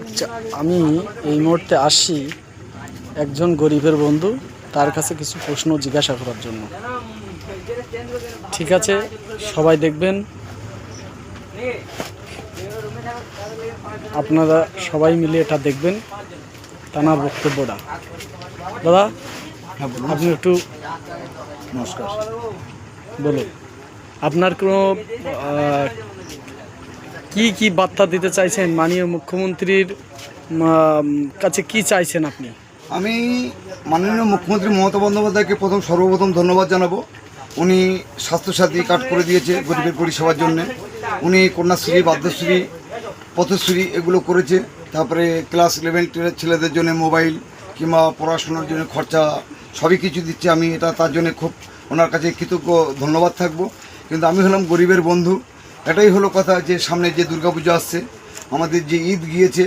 আচ্ছা, আমি এই মুহূর্তে আসছি একজন গরিবের বন্ধু, তার কাছে কিছু প্রশ্ন জিজ্ঞাসা করার জন্য। ঠিক আছে, সবাই দেখবেন, আপনারা সবাই মিলে এটা দেখবেন তানার বক্তব্যটা। দাদা, আপনি একটু নমস্কার। বলুন, আপনার কোনো কি বার্তা দিতে চাইছেন মাননীয় মুখ্যমন্ত্রীর কাছে, কি চাইছেন আপনি? আমি মাননীয় মুখ্যমন্ত্রী মমতা বন্দ্যোপাধ্যায়কে সর্বপ্রথম ধন্যবাদ জানাবো। উনি স্বাস্থ্যসাথী কার্ড করে দিয়েছে গরিবের পরিষেবার জন্য। উনি কন্যাশ্রী, বার্ধশ্রী, পথশ্রী এগুলো করেছে। তারপরে ক্লাস 11-12 ছেলেদের জন্য মোবাইল কিংবা পড়াশোনার জন্য খরচা সবই কিছু দিচ্ছে। আমি তার জন্য খুব ওনার কাছে কৃতজ্ঞ, ধন্যবাদ থাকবো। কিন্তু আমি হলাম গরিবের বন্ধু। এটাই হলো কথা যে সামনে যে দুর্গাপুজো আসছে, আমাদের যে ঈদ গিয়েছে,